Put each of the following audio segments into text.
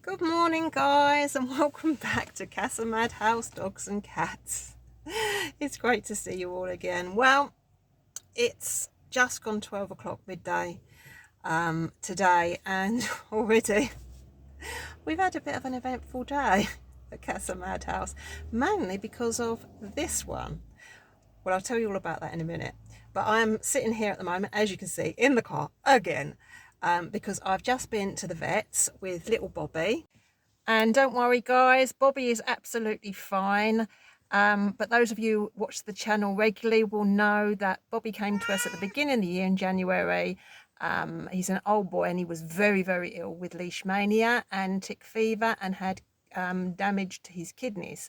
Good morning, guys, and welcome back to Casa Madhouse Dogs and Cats. It's great to see you all again. Well, it's just gone 12 o'clock midday today, and already we've had a bit of an eventful day at Casa Madhouse, mainly because of this one. Well, I'll tell you all about that in a minute. But I'm sitting here at the moment, as you can see, in the car again, because I've just been to the vets with little Bobby. And don't worry, guys, Bobby is absolutely fine. But those of you who watch the channel regularly will know that Bobby came to us at the beginning of the year in January. He's an old boy and he was very, very ill with leishmania and tick fever and had damage to his kidneys.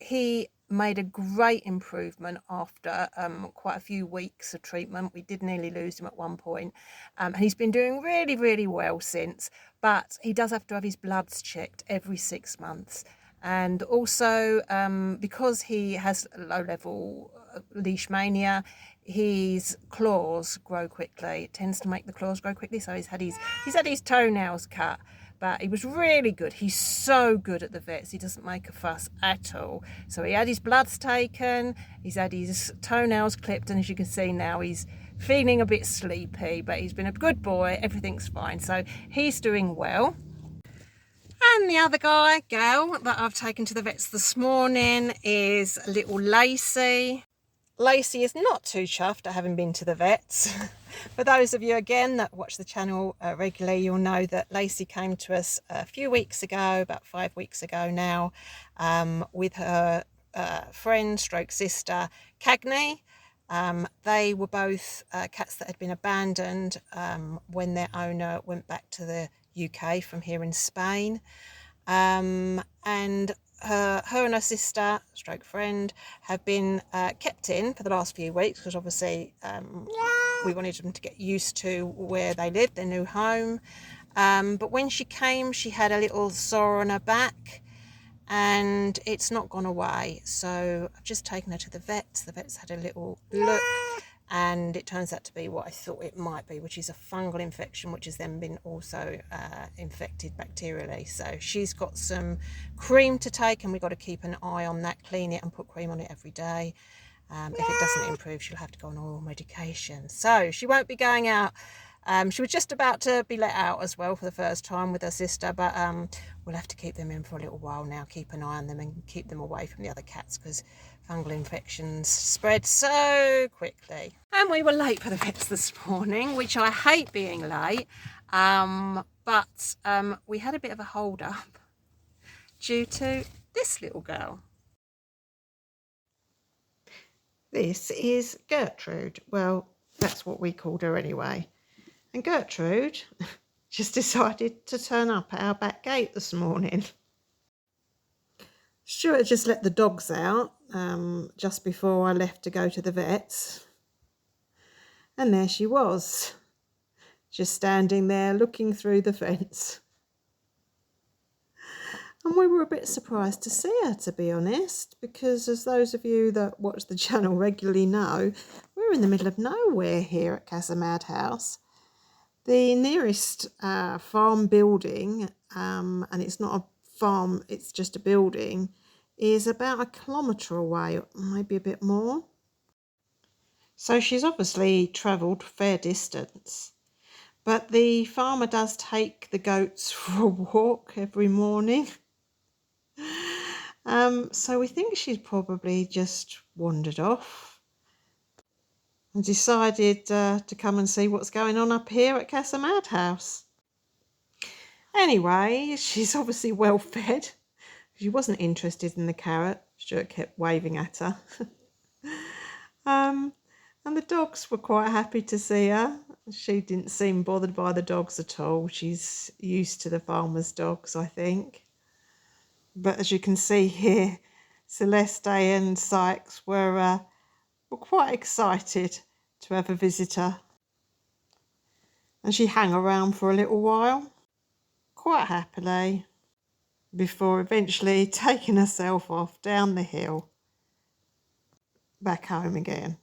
He made a great improvement after quite a few weeks of treatment. We did nearly lose him at one point. And he's been doing really, really well since, but he does have to have his bloods checked every 6 months. And also, because he has low-level leishmania, his claws grow quickly. It tends to make the claws grow quickly. So he's had his toenails cut. But he was really good. He's so good at the vets. He doesn't make a fuss at all. So he had his bloods taken. He's had his toenails clipped. And as you can see now, he's feeling a bit sleepy. But he's been a good boy. Everything's fine. So he's doing well. And the other guy, Gail, that I've taken to the vets this morning is little Lacey. Lacey is not too chuffed at having been to the vets. For those of you, again, that watch the channel regularly, you'll know that Lacey came to us a few weeks ago, about 5 weeks ago now, with her friend stroke sister, Cagney. They were both cats that had been abandoned when their owner went back to the UK from here in Spain. And her and her sister stroke friend have been kept in for the last few weeks because obviously we wanted them to get used to where they lived, their new home. But when she came, she had a little sore on her back and it's not gone away. So I've just taken her to the vets. The vets had a little look and it turns out to be what I thought it might be, which is a fungal infection, which has then been also infected bacterially. So she's got some cream to take and we've got to keep an eye on that, clean it and put cream on it every day. If it doesn't improve, she'll have to go on oral medication. So she won't be going out. She was just about to be let out as well for the first time with her sister, but we'll have to keep them in for a little while now, keep an eye on them and keep them away from the other cats because fungal infections spread so quickly. And we were late for the vets this morning, which I hate being late, but we had a bit of a hold up due to this little girl. This is Gertrude. Well, that's what we called her anyway. And Gertrude just decided to turn up at our back gate this morning. Stuart just let the dogs out just before I left to go to the vets. And there she was, just standing there looking through the fence. And we were a bit surprised to see her, to be honest, because as those of you that watch the channel regularly know, we're in the middle of nowhere here at Casa Madhouse. The nearest farm building, and it's not a farm, it's just a building, is about 1 kilometre away, maybe a bit more. So she's obviously travelled a fair distance. But the farmer does take the goats for a walk every morning. So we think she's probably just wandered off and decided to come and see what's going on up here at Casa Madhouse. Anyway, she's obviously well fed. She wasn't interested in the carrot. Stuart kept waving at her. And the dogs were quite happy to see her. She didn't seem bothered by the dogs at all. She's used to the farmer's dogs, I think. But as you can see here, Celeste and Sykes were quite excited to have a visitor. And she hung around for a little while, quite happily, before eventually taking herself off down the hill, back home again.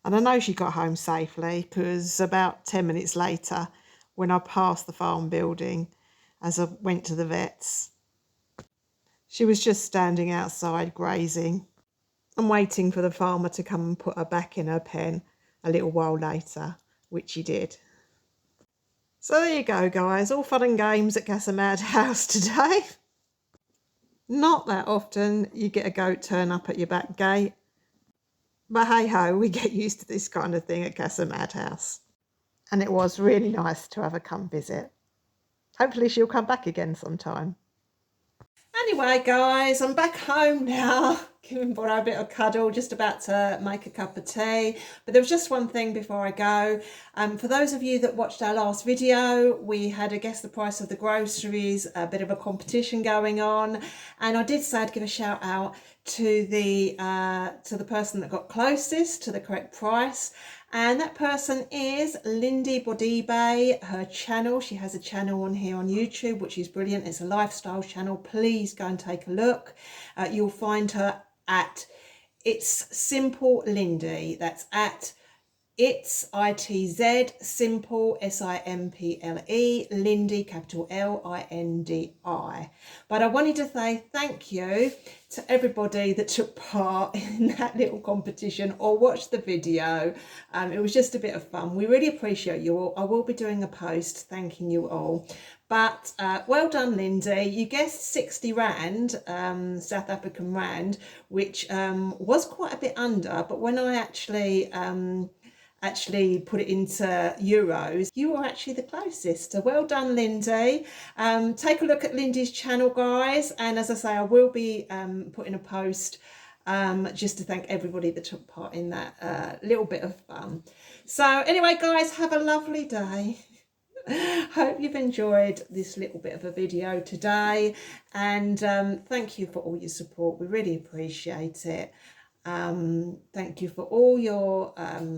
And I know she got home safely because about 10 minutes later, when I passed the farm building, as I went to the vets. She was just standing outside grazing and waiting for the farmer to come and put her back in her pen a little while later, which he did. So there you go, guys, all fun and games at Casamad House today. Not that often you get a goat turn up at your back gate, but hey ho, we get used to this kind of thing at Casamad House. And it was really nice to have her come visit. Hopefully she'll come back again sometime. Anyway, guys, I'm back home now. Giving Bono a bit of cuddle, just about to make a cup of tea. But there was just one thing before I go. For those of you that watched our last video, we had a guess the price of the groceries, a bit of a competition going on. And I did say I'd give a shout out to the person that got closest to the correct price. And that person is Lindy Bodibe. Her channel, she has a channel on here on YouTube, which is brilliant. It's a lifestyle channel. Please go and take a look. You'll find her at It's Simple Lindy. That's at It's ITZ Simple SIMPLE Lindy, capital LINDI. But I wanted to say thank you to everybody that took part in that little competition or watched the video. It was just a bit of fun. We really appreciate you all. I will be doing a post thanking you all. But well done, Lindy. You guessed 60 Rand, South African Rand, which was quite a bit under. But when I actually put it into euros, you were actually the closest. So well done, Lindy. Take a look at Lindy's channel, guys. And as I say, I will be putting a post just to thank everybody that took part in that little bit of fun. So anyway, guys, have a lovely day. Hope you've enjoyed this little bit of a video today, and thank you for all your support. We really appreciate it. Thank you for all your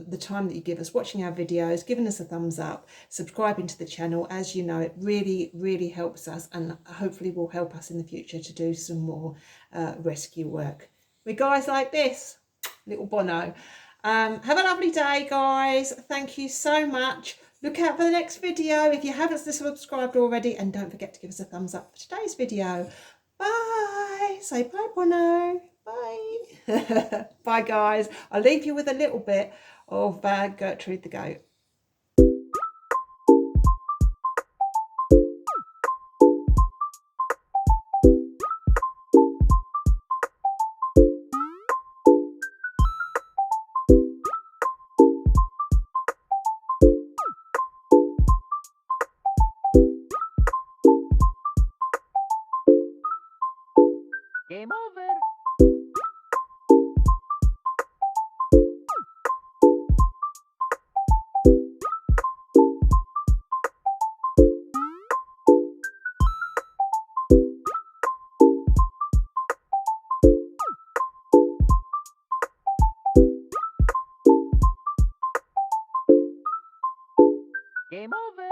the time that you give us watching our videos, giving us a thumbs up, subscribing to the channel. As you know, it really helps us, and hopefully will help us in the future to do some more rescue work with guys like this little Bono. Have a lovely day, guys. Thank you so much. Look out for the next video if you haven't subscribed already, and don't forget to give us a thumbs up for today's video. Bye. Say bye, Bono. Bye. Bye, guys. I'll leave you with a little bit of Gertrude the goat. Game over. Game over.